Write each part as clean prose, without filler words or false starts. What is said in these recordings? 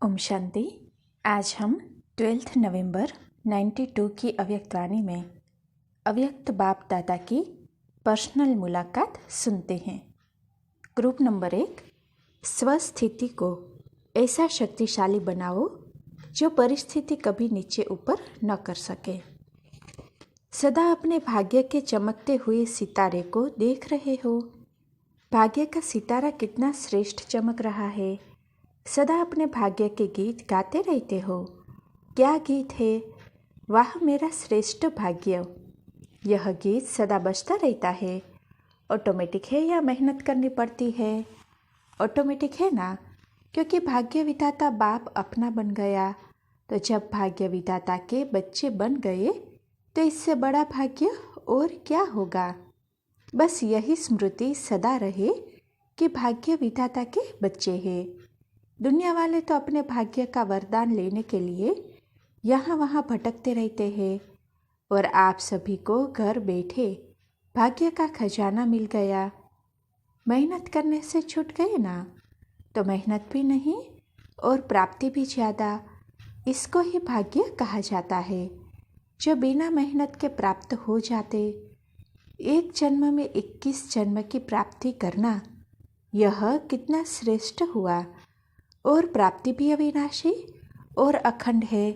ओम शांति। आज हम 12 नवंबर 92 की अव्यक्त वाणी में अव्यक्त बाप दादा की पर्सनल मुलाकात सुनते हैं। ग्रुप नंबर 1, स्वस्थिति को ऐसा शक्तिशाली बनाओ जो परिस्थिति कभी नीचे ऊपर न कर सके। सदा अपने भाग्य के चमकते हुए सितारे को देख रहे हो। भाग्य का सितारा कितना श्रेष्ठ चमक रहा है। सदा अपने भाग्य के गीत गाते रहते हो। क्या गीत है, वाह मेरा श्रेष्ठ भाग्य। यह गीत सदा बजता रहता है। ऑटोमेटिक है या मेहनत करनी पड़ती है? ऑटोमेटिक है ना, क्योंकि भाग्य विधाता बाप अपना बन गया। तो जब भाग्य विधाता के बच्चे बन गए तो इससे बड़ा भाग्य और क्या होगा। बस यही स्मृति सदा रहे कि भाग्य विधाता के बच्चे हैं। दुनिया वाले तो अपने भाग्य का वरदान लेने के लिए यहाँ वहाँ भटकते रहते हैं, और आप सभी को घर बैठे भाग्य का खजाना मिल गया। मेहनत करने से छूट गए ना, तो मेहनत भी नहीं और प्राप्ति भी ज़्यादा। इसको ही भाग्य कहा जाता है, जो बिना मेहनत के प्राप्त हो जाते। एक जन्म में 21 जन्म की प्राप्ति करना, यह कितना श्रेष्ठ हुआ। और प्राप्ति भी अविनाशी और अखंड है,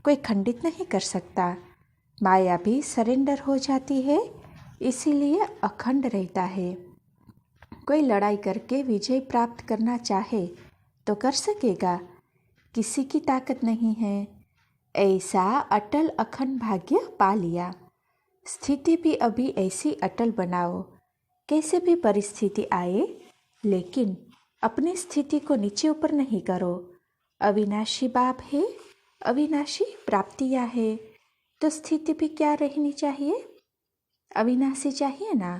कोई खंडित नहीं कर सकता। माया भी सरेंडर हो जाती है, इसीलिए अखंड रहता है। कोई लड़ाई करके विजय प्राप्त करना चाहे तो कर सकेगा, किसी की ताकत नहीं है। ऐसा अटल अखंड भाग्य पा लिया। स्थिति भी अभी ऐसी अटल बनाओ, कैसे भी परिस्थिति आए, लेकिन अपनी स्थिति को नीचे ऊपर नहीं करो। अविनाशी बाप है, अविनाशी प्राप्तियाँ है, तो स्थिति भी क्या रहनी चाहिए? अविनाशी चाहिए ना।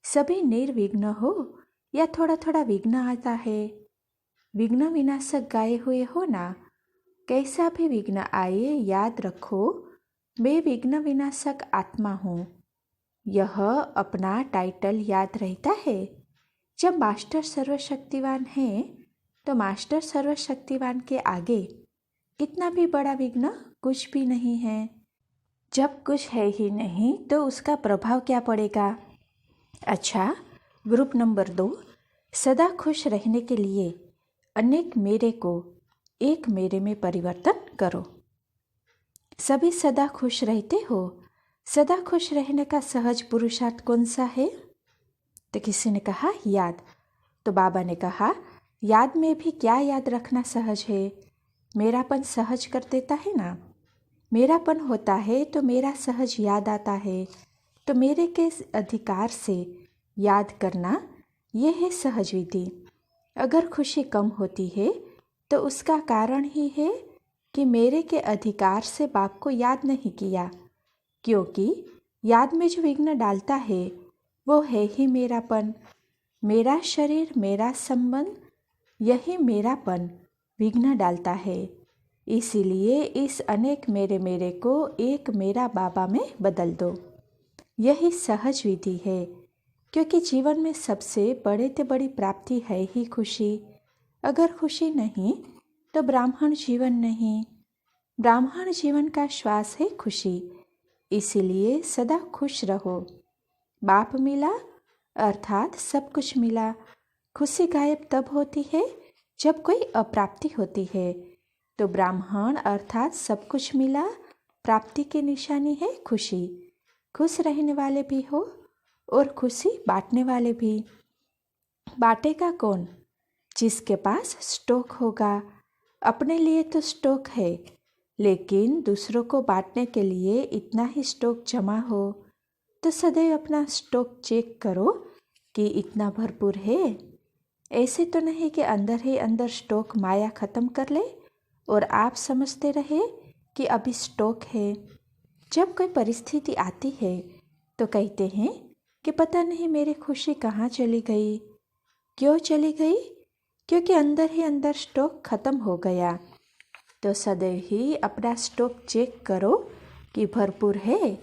सभी निर्विघ्न हो या थोड़ा थोड़ा विघ्न आता है। विघ्न विनाशक गाए हुए हो ना। कैसा भी विघ्न आए याद रखो, मैं विघ्न विनाशक आत्मा हूँ। यह अपना टाइटल याद रहता है। जब मास्टर सर्वशक्तिवान है तो मास्टर सर्वशक्तिवान के आगे कितना भी बड़ा विघ्न कुछ भी नहीं है। जब कुछ है ही नहीं तो उसका प्रभाव क्या पड़ेगा। अच्छा, ग्रुप नंबर 2, सदा खुश रहने के लिए अनेक मेरे को एक मेरे में परिवर्तन करो। सभी सदा खुश रहते हो। सदा खुश रहने का सहज पुरुषार्थ कौन सा है? तो किसी ने कहा याद। तो बाबा ने कहा याद में भी क्या याद रखना सहज है। मेरापन सहज कर देता है ना। मेरापन होता है तो मेरा सहज याद आता है। तो मेरे के अधिकार से याद करना, यह है सहज विधि। अगर खुशी कम होती है तो उसका कारण ही है कि मेरे के अधिकार से बाप को याद नहीं किया, क्योंकि याद में जो विघ्न डालता है वो है ही मेरापन। मेरा शरीर, मेरा संबंध, यही मेरापन विघ्न डालता है। इसीलिए इस अनेक मेरे मेरे को एक मेरा बाबा में बदल दो। यही सहज विधि है, क्योंकि जीवन में सबसे बड़े से बड़ी प्राप्ति है ही खुशी। अगर खुशी नहीं तो ब्राह्मण जीवन नहीं। ब्राह्मण जीवन का श्वास है खुशी। इसीलिए सदा खुश रहो। बाप मिला अर्थात सब कुछ मिला। खुशी गायब तब होती है जब कोई अप्राप्ति होती है। तो ब्राह्मण अर्थात सब कुछ मिला, प्राप्ति की निशानी है खुशी। खुश रहने वाले भी हो और खुशी बांटने वाले भी। बांटेगा कौन? जिसके पास स्टॉक होगा। अपने लिए तो स्टॉक है, लेकिन दूसरों को बांटने के लिए इतना ही स्टॉक जमा हो। तो सदैव अपना स्टॉक चेक करो कि इतना भरपूर है। ऐसे तो नहीं कि अंदर ही अंदर स्टॉक माया ख़त्म कर ले और आप समझते रहे कि अभी स्टॉक है। जब कोई परिस्थिति आती है तो कहते हैं कि पता नहीं मेरी खुशी कहाँ चली गई। क्यों चली गई? क्योंकि अंदर ही अंदर स्टॉक ख़त्म हो गया। तो सदैव ही अपना स्टॉक चेक करो कि भरपूर है,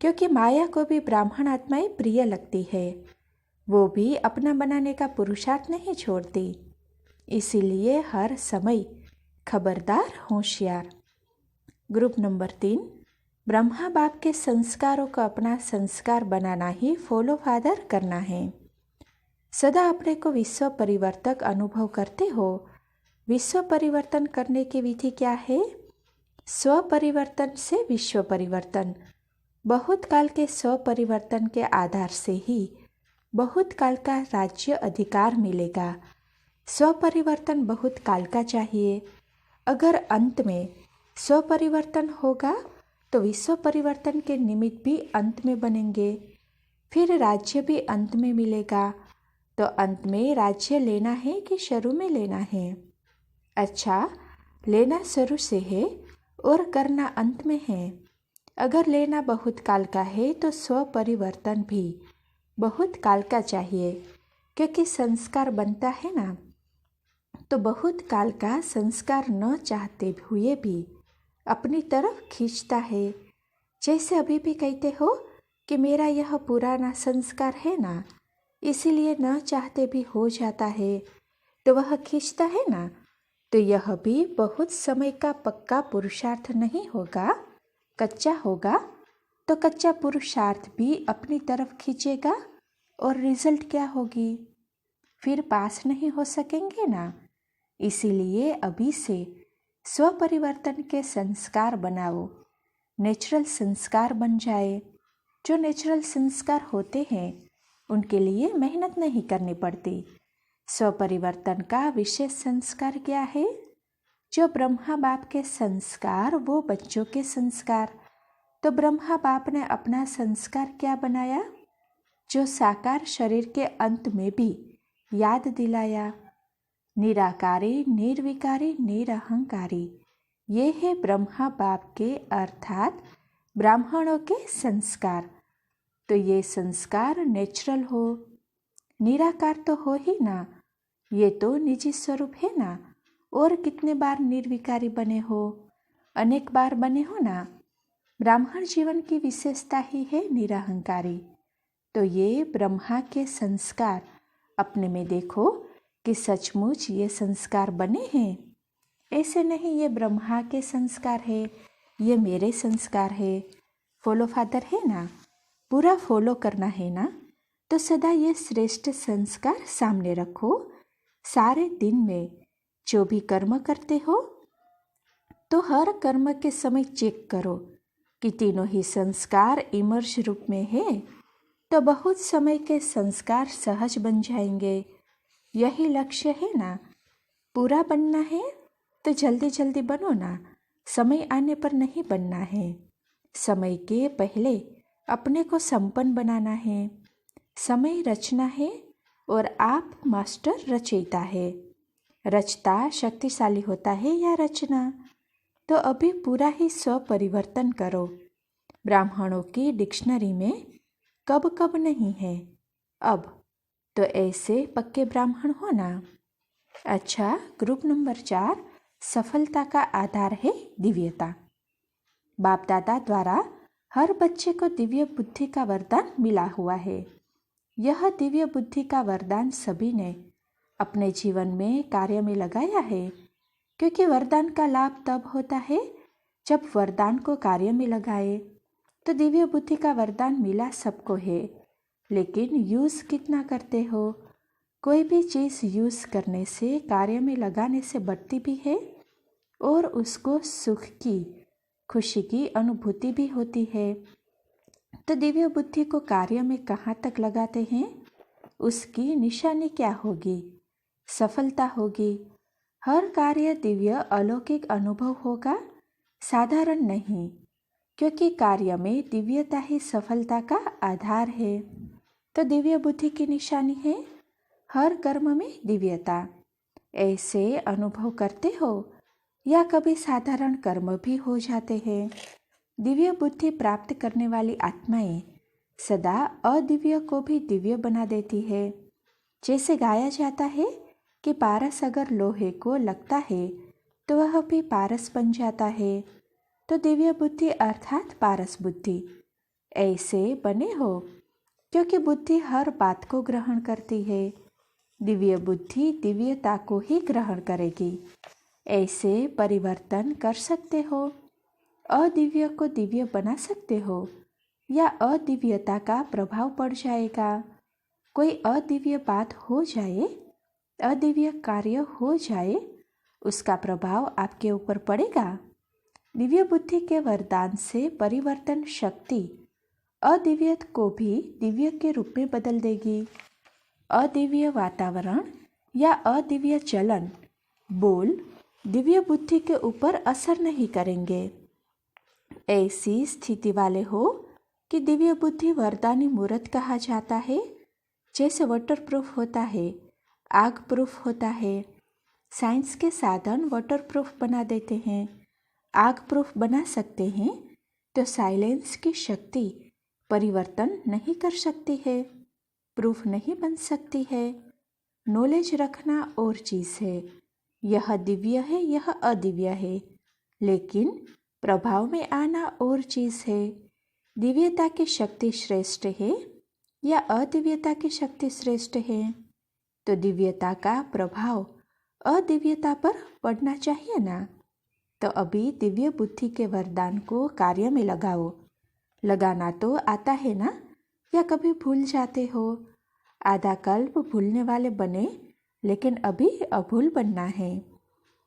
क्योंकि माया को भी ब्राह्मण आत्माएं प्रिय लगती है। वो भी अपना बनाने का पुरुषार्थ नहीं छोड़ती। इसीलिए हर समय खबरदार होशियार। ग्रुप नंबर 3, ब्रह्मा बाप के संस्कारों को अपना संस्कार बनाना ही फॉलो फादर करना है। सदा अपने को विश्व परिवर्तक अनुभव करते हो। विश्व परिवर्तन करने की विधि क्या है? स्व परिवर्तन से विश्व परिवर्तन। बहुत काल के स्व परिवर्तन के आधार से ही बहुत काल का राज्य अधिकार मिलेगा। स्व परिवर्तन बहुत काल का चाहिए। अगर अंत में स्व परिवर्तन होगा तो विश्व परिवर्तन के निमित्त भी अंत में बनेंगे, फिर राज्य भी अंत में मिलेगा। तो अंत में राज्य लेना है कि शुरू में लेना है? अच्छा, लेना शुरू से है और करना अंत में है। अगर लेना बहुत काल का है तो स्व परिवर्तन भी बहुत काल का चाहिए, क्योंकि संस्कार बनता है ना, तो बहुत काल का संस्कार न चाहते हुए भी अपनी तरफ खींचता है। जैसे अभी भी कहते हो कि मेरा यह पुराना संस्कार है ना, इसीलिए न चाहते भी हो जाता है, तो वह खींचता है ना। तो यह भी बहुत समय का पक्का पुरुषार्थ नहीं होगा, कच्चा होगा। तो कच्चा पुरुषार्थ भी अपनी तरफ खींचेगा और रिजल्ट क्या होगी? फिर पास नहीं हो सकेंगे ना। इसीलिए अभी से स्व परिवर्तन के संस्कार बनाओ, नेचुरल संस्कार बन जाए। जो नेचुरल संस्कार होते हैं उनके लिए मेहनत नहीं करनी पड़ती। स्व परिवर्तन का विशेष संस्कार क्या है? जो ब्रह्मा बाप के संस्कार वो बच्चों के संस्कार। तो ब्रह्मा बाप ने अपना संस्कार क्या बनाया? जो साकार शरीर के अंत में भी याद दिलाया। निराकारी, निर्विकारी, निरहंकारी, ये है ब्रह्मा बाप के अर्थात ब्राह्मणों के संस्कार। तो ये संस्कार नेचुरल हो, निराकार तो हो ही ना, ये तो निजी स्वरूप है ना। और कितने बार निर्विकारी बने हो? अनेक बार बने हो ना। ब्राह्मण जीवन की विशेषता ही है निरहंकारी। तो ये ब्रह्मा के संस्कार अपने में देखो कि सचमुच ये संस्कार बने हैं। ऐसे नहीं ये ब्रह्मा के संस्कार है, ये मेरे संस्कार है। फॉलो फादर है ना, पूरा फॉलो करना है ना। तो सदा ये श्रेष्ठ संस्कार सामने रखो। सारे दिन में जो भी कर्म करते हो तो हर कर्म के समय चेक करो कि तीनों ही संस्कार इमर्ज रूप में है। तो बहुत समय के संस्कार सहज बन जाएंगे। यही लक्ष्य है ना। पूरा बनना है तो जल्दी जल्दी बनो ना, समय आने पर नहीं बनना है। समय के पहले अपने को संपन्न बनाना है। समय रचना है और आप मास्टर रचयिता है। रचता शक्तिशाली होता है या रचना? तो अभी पूरा ही स्व परिवर्तन करो। ब्राह्मणों की डिक्शनरी में कब कब नहीं है, अब। तो ऐसे पक्के ब्राह्मण हो ना। अच्छा, ग्रुप नंबर 4, सफलता का आधार है दिव्यता। बाप दादा द्वारा हर बच्चे को दिव्य बुद्धि का वरदान मिला हुआ है। यह दिव्य बुद्धि का वरदान सभी ने अपने जीवन में कार्य में लगाया है, क्योंकि वरदान का लाभ तब होता है जब वरदान को कार्य में लगाए। तो दिव्य बुद्धि का वरदान मिला सबको है, लेकिन यूज़ कितना करते हो? कोई भी चीज़ यूज़ करने से, कार्य में लगाने से बढ़ती भी है और उसको सुख की, खुशी की अनुभूति भी होती है। तो दिव्य बुद्धि को कार्य में कहाँ तक लगाते हैं, उसकी निशानी क्या होगी? सफलता होगी। हर कार्य दिव्य अलौकिक अनुभव होगा, साधारण नहीं, क्योंकि कार्य में दिव्यता ही सफलता का आधार है। तो दिव्य बुद्धि की निशानी है हर कर्म में दिव्यता। ऐसे अनुभव करते हो या कभी साधारण कर्म भी हो जाते हैं। दिव्य बुद्धि प्राप्त करने वाली आत्माएं सदा अदिव्य को भी दिव्य बना देती है। जैसे गाया जाता है कि पारस अगर लोहे को लगता है तो वह भी पारस बन जाता है। तो दिव्य बुद्धि अर्थात पारस बुद्धि ऐसे बने हो, क्योंकि बुद्धि हर बात को ग्रहण करती है। दिव्य बुद्धि दिव्यता को ही ग्रहण करेगी। ऐसे परिवर्तन कर सकते हो। अदिव्य को दिव्य बना सकते हो या अदिव्यता का प्रभाव पड़ जाएगा। कोई अदिव्य बात हो जाए, अदिव्य कार्य हो जाए, उसका प्रभाव आपके ऊपर पड़ेगा। दिव्य बुद्धि के वरदान से परिवर्तन शक्ति अदिव्य को भी दिव्य के रूप में बदल देगी। अदिव्य वातावरण या अदिव्य चलन, बोल दिव्य बुद्धि के ऊपर असर नहीं करेंगे। ऐसी स्थिति वाले हो कि दिव्य बुद्धि वरदानी मूर्त कहा जाता है। जैसे वाटर प्रूफ होता है, आग प्रूफ होता है। साइंस के साधन वाटर प्रूफ बना देते हैं, आग प्रूफ बना सकते हैं, तो साइलेंस की शक्ति परिवर्तन नहीं कर सकती है, प्रूफ नहीं बन सकती है। नॉलेज रखना और चीज़ है, यह दिव्य है, यह अदिव्य है, लेकिन प्रभाव में आना और चीज़ है। दिव्यता की शक्ति श्रेष्ठ है या अदिव्यता की शक्ति श्रेष्ठ है? तो दिव्यता का प्रभाव अदिव्यता पर पड़ना चाहिए ना। तो अभी दिव्य बुद्धि के वरदान को कार्य में लगाओ। लगाना तो आता है ना, या कभी भूल जाते हो? आधा कल्प भूलने वाले बने, लेकिन अभी अभूल बनना है।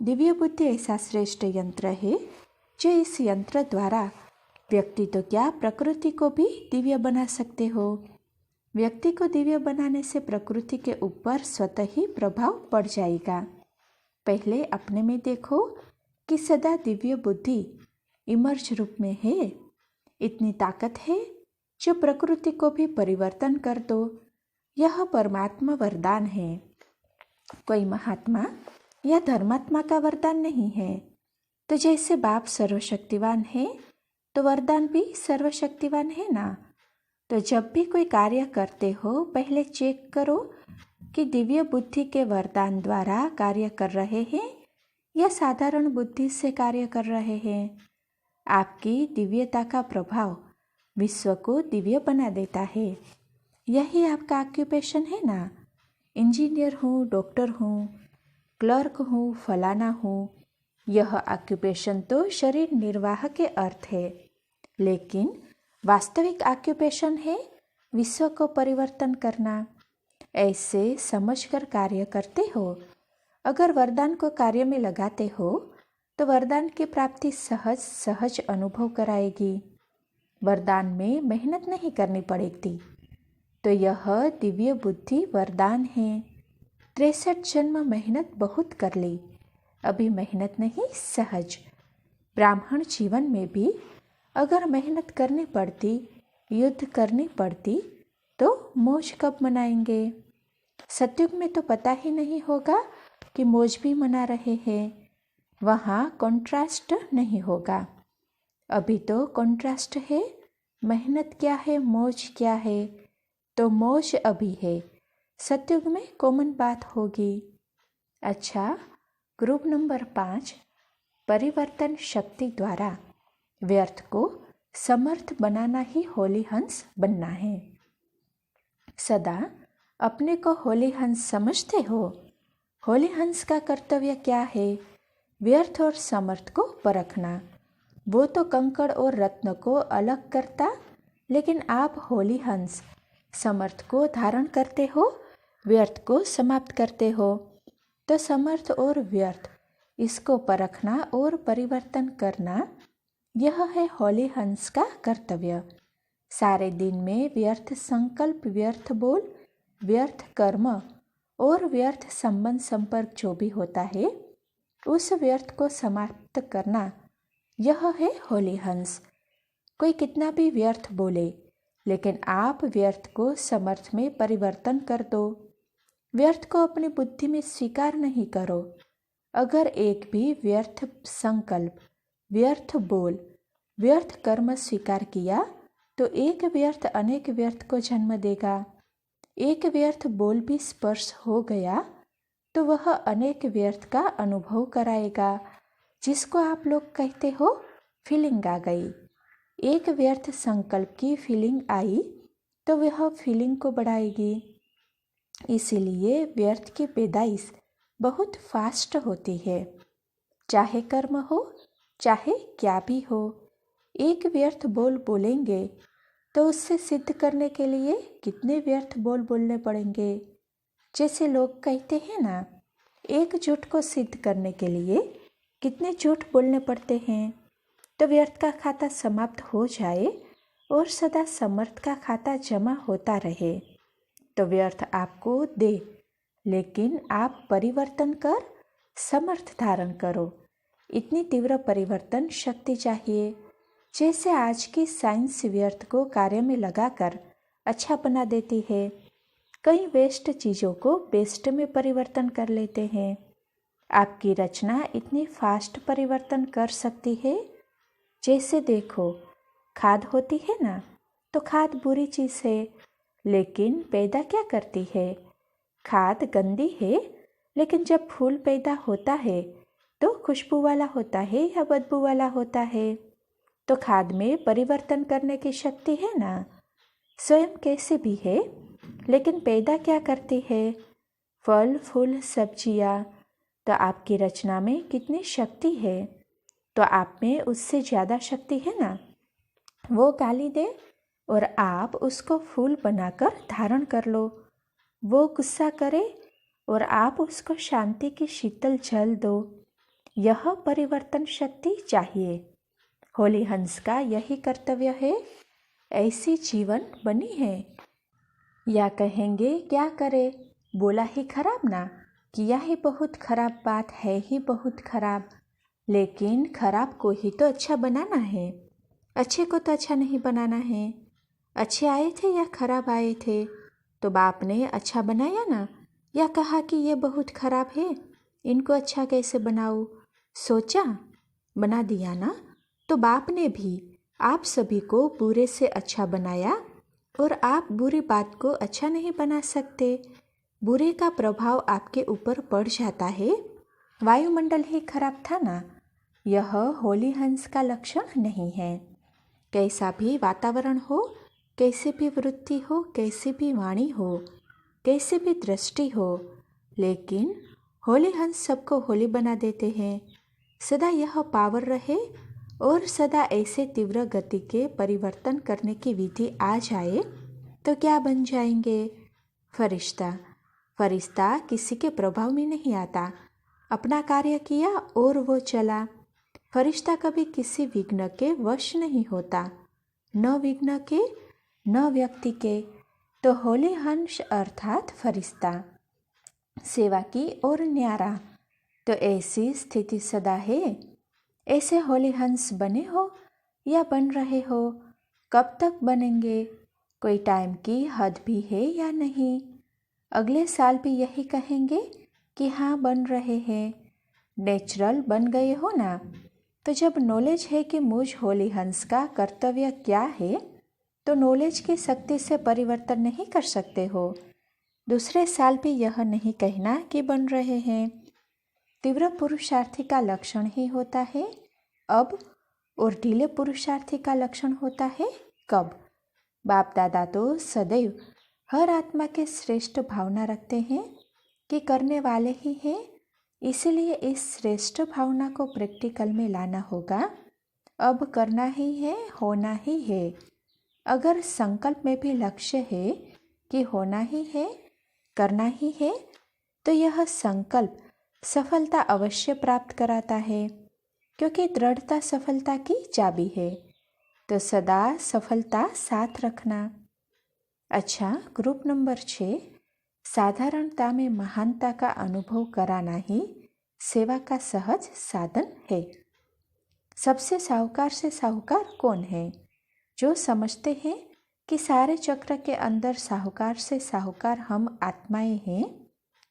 दिव्य बुद्धि ऐसा श्रेष्ठ यंत्र है जो इस यंत्र द्वारा व्यक्ति तो क्या, प्रकृति को भी दिव्य बना सकते हो। व्यक्ति को दिव्य बनाने से प्रकृति के ऊपर स्वतः ही प्रभाव पड़ जाएगा। पहले अपने में देखो कि सदा दिव्य बुद्धि इमर्ज रूप में है। इतनी ताकत है जो प्रकृति को भी परिवर्तन कर दो। यह परमात्मा वरदान है, कोई महात्मा या धर्मात्मा का वरदान नहीं है। तो जैसे बाप सर्वशक्तिवान है तो वरदान भी सर्वशक्तिवान है ना। तो जब भी कोई कार्य करते हो, पहले चेक करो कि दिव्य बुद्धि के वरदान द्वारा कार्य कर रहे हैं या साधारण बुद्धि से कार्य कर रहे हैं। आपकी दिव्यता का प्रभाव विश्व को दिव्य बना देता है। यही आपका ऑक्यूपेशन है ना। इंजीनियर हूँ, डॉक्टर हूँ, क्लर्क हूँ, फलाना हूँ, यह ऑक्यूपेशन तो शरीर निर्वाह के अर्थ है, लेकिन वास्तविक ऑक्यूपेशन है विश्व को परिवर्तन करना। ऐसे समझकर कार्य करते हो। अगर वरदान को कार्य में लगाते हो तो वरदान की प्राप्ति सहज सहज अनुभव कराएगी। वरदान में मेहनत नहीं करनी पड़ेगी। तो यह दिव्य बुद्धि वरदान है। 63 जन्म मेहनत बहुत कर ली, अभी मेहनत नहीं, सहज। ब्राह्मण जीवन में भी अगर मेहनत करनी पड़ती, युद्ध करनी पड़ती, तो मौज कब मनाएंगे? सतयुग में तो पता ही नहीं होगा कि मौज भी मना रहे हैं। वहाँ कॉन्ट्रास्ट नहीं होगा। अभी तो कॉन्ट्रास्ट है, मेहनत क्या है, मौज क्या है। तो मौज अभी है, सतयुग में कॉमन बात होगी। अच्छा, ग्रुप नंबर 5, परिवर्तन शक्ति द्वारा व्यर्थ को समर्थ बनाना ही होली हंस बनना है। सदा अपने को होली हंस समझते हो। होली हंस का कर्तव्य क्या है? व्यर्थ और समर्थ को परखना। वो तो कंकड़ और रत्न को अलग करता, लेकिन आप होली हंस समर्थ को धारण करते हो, व्यर्थ को समाप्त करते हो। तो समर्थ और व्यर्थ, इसको परखना और परिवर्तन करना, यह है होली हंस का कर्तव्य। सारे दिन में व्यर्थ संकल्प, व्यर्थ बोल, व्यर्थ कर्म और व्यर्थ संबंध संपर्क जो भी होता है, उस व्यर्थ को समाप्त करना, यह है होली हंस। कोई कितना भी व्यर्थ बोले, लेकिन आप व्यर्थ को समर्थ में परिवर्तन कर दो। व्यर्थ को अपनी बुद्धि में स्वीकार नहीं करो। अगर एक भी व्यर्थ संकल्प, व्यर्थ बोल, व्यर्थ कर्म स्वीकार किया तो एक व्यर्थ अनेक व्यर्थ को जन्म देगा। एक व्यर्थ बोल भी स्पर्श हो गया तो वह अनेक व्यर्थ का अनुभव कराएगा, जिसको आप लोग कहते हो फीलिंग आ गई। एक व्यर्थ संकल्प की फीलिंग आई तो वह फीलिंग को बढ़ाएगी। इसीलिए व्यर्थ की पैदाइश बहुत फास्ट होती है। चाहे कर्म हो चाहे क्या भी हो। एक व्यर्थ बोल बोलेंगे तो उससे सिद्ध करने के लिए कितने व्यर्थ बोल बोलने पड़ेंगे। जैसे लोग कहते हैं ना, एक झूठ को सिद्ध करने के लिए कितने झूठ बोलने पड़ते हैं। तो व्यर्थ का खाता समाप्त हो जाए और सदा समर्थ का खाता जमा होता रहे। तो व्यर्थ आपको दे, लेकिन आप परिवर्तन कर समर्थ धारण करो। इतनी तीव्र परिवर्तन शक्ति चाहिए। जैसे आज की साइंस व्यर्थ को कार्य में लगाकर अच्छा बना देती है, कई वेस्ट चीज़ों को बेस्ट में परिवर्तन कर लेते हैं। आपकी रचना इतनी फास्ट परिवर्तन कर सकती है। जैसे देखो, खाद होती है ना, तो खाद बुरी चीज़ है, लेकिन पैदा क्या करती है? खाद गंदी है, लेकिन जब फूल पैदा होता है तो खुशबू वाला होता है या बदबू वाला होता है? तो खाद में परिवर्तन करने की शक्ति है ना। स्वयं कैसे भी है, लेकिन पैदा क्या करती है? फल फूल सब्जियाँ। तो आपकी रचना में कितनी शक्ति है, तो आप में उससे ज़्यादा शक्ति है ना। वो गाली दे और आप उसको फूल बनाकर धारण कर लो। वो गुस्सा करे और आप उसको शांति की शीतल जल दो। यह परिवर्तन शक्ति चाहिए। होली हंस का यही कर्तव्य है। ऐसी जीवन बनी है। या कहेंगे क्या करे, बोला ही खराब ना, किया ही बहुत खराब, बात है ही बहुत खराब। लेकिन खराब को ही तो अच्छा बनाना है, अच्छे को तो अच्छा नहीं बनाना है। अच्छे आए थे या खराब आए थे, तो बाप ने अच्छा बनाया ना, या कहा कि ये बहुत खराब है, इनको अच्छा कैसे बनाऊँ, सोचा, बना दिया ना। तो बाप ने भी आप सभी को बुरे से अच्छा बनाया, और आप बुरी बात को अच्छा नहीं बना सकते। बुरे का प्रभाव आपके ऊपर पड़ जाता है। वायुमंडल ही खराब था ना। यह होली हंस का लक्षण नहीं है। कैसा भी वातावरण हो, कैसे भी वृत्ति हो, कैसी भी वाणी हो, कैसे भी दृष्टि हो, लेकिन होली हंस सबको होली बना देते हैं। सदा यह पावर रहे और सदा ऐसे तीव्र गति के परिवर्तन करने की विधि आ जाए तो क्या बन जाएंगे? फरिश्ता। फरिश्ता किसी के प्रभाव में नहीं आता, अपना कार्य किया और वो चला। फरिश्ता कभी किसी विघ्न के वश नहीं होता, न विघ्न के न व्यक्ति के। तो होली हंस अर्थात फरिश्ता, सेवा की और न्यारा। तो ऐसी स्थिति सदा है। ऐसे होली हंस बने हो या बन रहे हो? कब तक बनेंगे? कोई टाइम की हद भी है या नहीं? अगले साल भी यही कहेंगे कि हाँ बन रहे हैं। नेचुरल बन गए हो ना। तो जब नॉलेज है कि मुझ होली हंस का कर्तव्य क्या है, तो नॉलेज की शक्ति से परिवर्तन नहीं कर सकते हो। दूसरे साल भी यह नहीं कहना कि बन रहे हैं। तीव्र पुरुषार्थी का लक्षण ही होता है अब, और ढीले पुरुषार्थी का लक्षण होता है कब। बाप दादा तो सदैव हर आत्मा के श्रेष्ठ भावना रखते हैं कि करने वाले ही हैं। इसीलिए इस श्रेष्ठ भावना को प्रैक्टिकल में लाना होगा। अब करना ही है, होना ही है। अगर संकल्प में भी लक्ष्य है कि होना ही है, करना ही है, तो यह संकल्प सफलता अवश्य प्राप्त कराता है, क्योंकि दृढ़ता सफलता की चाबी है। तो सदा सफलता साथ रखना। अच्छा, ग्रुप नंबर 6, साधारणता में महानता का अनुभव कराना ही सेवा का सहज साधन है। सबसे साहूकार से साहूकार कौन है? जो समझते हैं कि सारे चक्र के अंदर साहूकार से साहूकार हम आत्माएं हैं,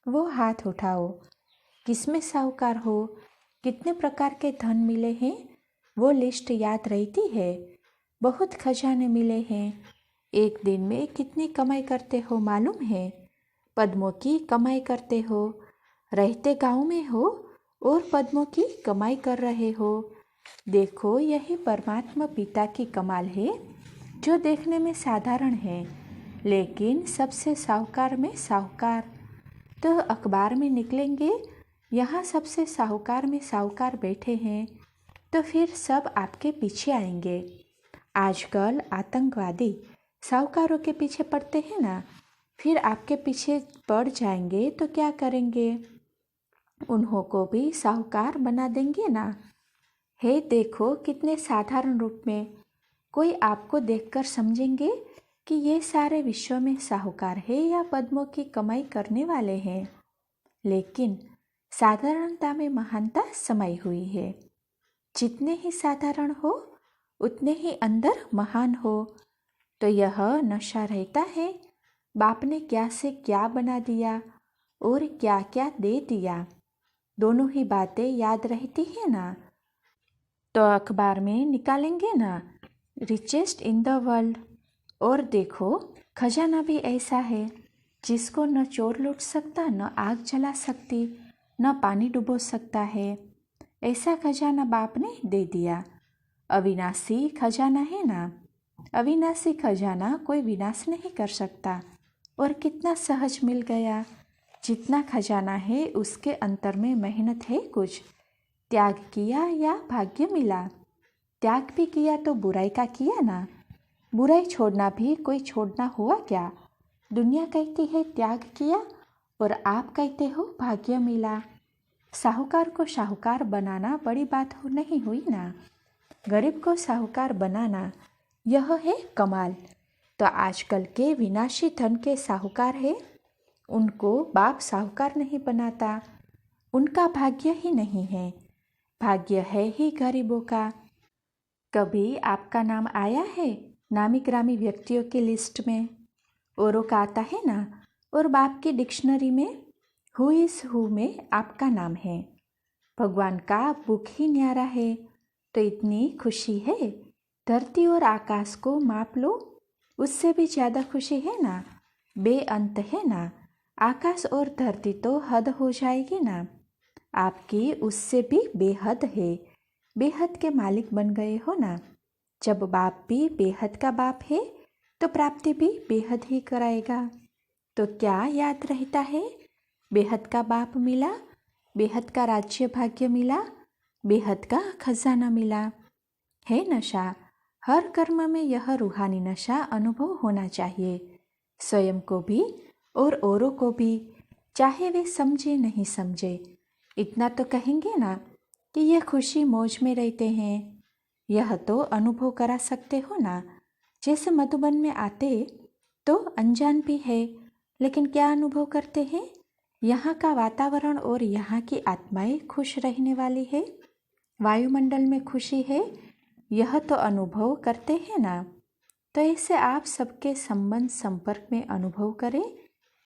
वो हाथ उठाओ। किसमें साहूकार हो? कितने प्रकार के धन मिले हैं वो लिस्ट याद रहती है? बहुत खजाने मिले हैं। एक दिन में कितनी कमाई करते हो मालूम है? पद्मों की कमाई करते हो। रहते गांव में हो और पद्मों की कमाई कर रहे हो। देखो, यही परमात्मा पिता की कमाल है, जो देखने में साधारण है लेकिन सबसे साहूकार में साहूकार। तो अखबार में निकलेंगे यहाँ सबसे साहूकार में साहूकार बैठे हैं तो फिर सब आपके पीछे आएंगे। आजकल आतंकवादी साहूकारों के पीछे पड़ते हैं ना, फिर आपके पीछे पड़ जाएंगे तो क्या करेंगे? उन्हों को भी साहूकार बना देंगे ना। हे देखो कितने साधारण रूप में कोई आपको देखकर समझेंगे कि ये सारे विश्व में साहूकार है या पद्मों की कमाई करने वाले हैं। लेकिन साधारणता में महानता समाई हुई है। जितने ही साधारण हो उतने ही अंदर महान हो। तो यह नशा रहता है, बाप ने क्या से क्या बना दिया और क्या क्या दे दिया, दोनों ही बातें याद रहती है ना। तो अखबार में निकालेंगे ना, रिचेस्ट इन द वर्ल्ड। और देखो खजाना भी ऐसा है जिसको न चोर लूट सकता, न आग जला सकती, न पानी डुबो सकता है। ऐसा खजाना बाप ने दे दिया। अविनाशी खजाना है ना। अविनाशी खजाना कोई विनाश नहीं कर सकता। और कितना सहज मिल गया। जितना खजाना है उसके अंतर में मेहनत है कुछ, त्याग किया या भाग्य मिला। त्याग भी किया तो बुराई का किया ना। बुराई छोड़ना भी कोई छोड़ना हुआ क्या? दुनिया कहती है त्याग किया और आप कहते हो भाग्य मिला। साहूकार को शाहूकार बनाना बड़ी बात नहीं हुई ना। गरीब को साहूकार बनाना यह है कमाल। तो आजकल के विनाशी धन के साहूकार है, उनको बाप साहूकार नहीं बनाता। उनका भाग्य ही नहीं है, भाग्य है ही गरीबों का। कभी आपका नाम आया है नामी ग्रामी व्यक्तियों की लिस्ट में? औरों का आता है ना। और बाप की डिक्शनरी में हु इज़ हु में आपका नाम है। भगवान का बुक ही न्यारा है। तो इतनी खुशी है, धरती और आकाश को माप लो, उससे भी ज़्यादा खुशी है ना। बेअंत है ना। आकाश और धरती तो हद हो जाएगी ना। आपकी उससे भी बेहद है। बेहद के मालिक बन गए हो ना। जब बाप भी बेहद का बाप है तो प्राप्ति भी बेहद ही कराएगा। तो क्या याद रहता है? बेहद का बाप मिला, बेहद का राज्य भाग्य मिला, बेहद का खजाना मिला। है नशा। हर कर्म में यह रूहानी नशा अनुभव होना चाहिए, स्वयं को भी और औरों को भी, चाहे वे समझे नहीं समझे। इतना तो कहेंगे ना कि यह खुशी मौज में रहते हैं। यह तो अनुभव करा सकते हो ना। जैसे मधुबन में आते तो अनजान भी है, लेकिन क्या अनुभव करते हैं? यहाँ का वातावरण और यहाँ की आत्माएं खुश रहने वाली है, वायुमंडल में खुशी है, यह तो अनुभव करते हैं ना। तो ऐसे आप सबके संबंध संपर्क में अनुभव करें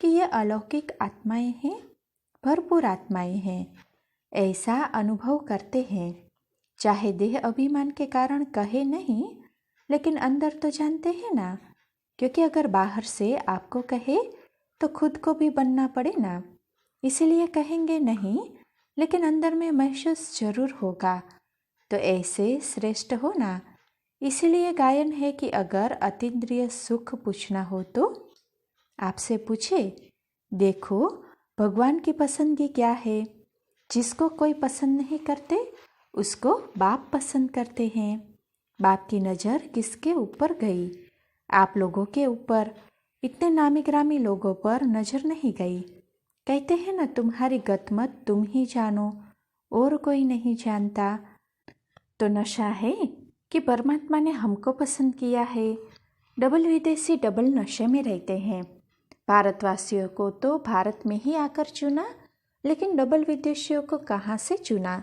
कि ये अलौकिक आत्माएं हैं, भरपूर आत्माएं हैं। ऐसा अनुभव करते हैं, चाहे देह अभिमान के कारण कहे नहीं, लेकिन अंदर तो जानते हैं ना। क्योंकि अगर बाहर से आपको कहे तो खुद को भी बनना पड़े ना, इसीलिए कहेंगे नहीं, लेकिन अंदर में महसूस जरूर होगा। तो ऐसे श्रेष्ठ हो ना। इसीलिए गायन है कि अगर अतीन्द्रिय सुख पूछना हो तो आपसे पूछे, देखो भगवान की पसंदगी क्या है। जिसको कोई पसंद नहीं करते उसको बाप पसंद करते हैं। बाप की नज़र किसके ऊपर गई? आप लोगों के ऊपर। इतने नामी ग्रामी लोगों पर नज़र नहीं गई। कहते हैं ना, तुम्हारी गतमत तुम ही जानो, और कोई नहीं जानता। तो नशा है कि परमात्मा ने हमको पसंद किया है। डबल विदेशी डबल नशे में रहते हैं। भारतवासियों को तो भारत में ही आकर चुना, लेकिन डबल विदेशियों को कहाँ से चुना?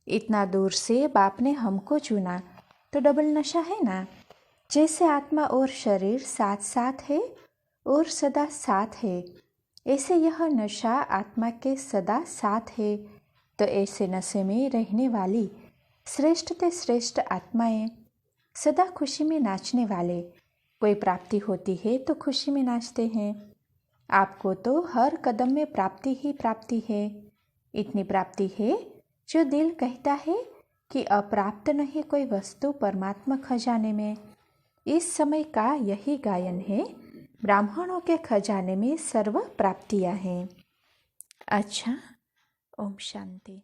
इतना दूर से बाप ने हमको चुना, तो डबल नशा है ना। जैसे आत्मा और शरीर साथ साथ है और सदा साथ है, ऐसे यह नशा आत्मा के सदा साथ है। तो ऐसे नशे में रहने वाली श्रेष्ठ से श्रेष्ठ आत्माएं, सदा खुशी में नाचने वाले। कोई प्राप्ति होती है तो खुशी में नाचते हैं। आपको तो हर कदम में प्राप्ति ही प्राप्ति है। इतनी प्राप्ति है जो दिल कहता है कि अप्राप्त नहीं कोई वस्तु परमात्मा खजाने में। इस समय का यही गायन है, ब्राह्मणों के खजाने में सर्व प्राप्तियां हैं। अच्छा, ओम शांति।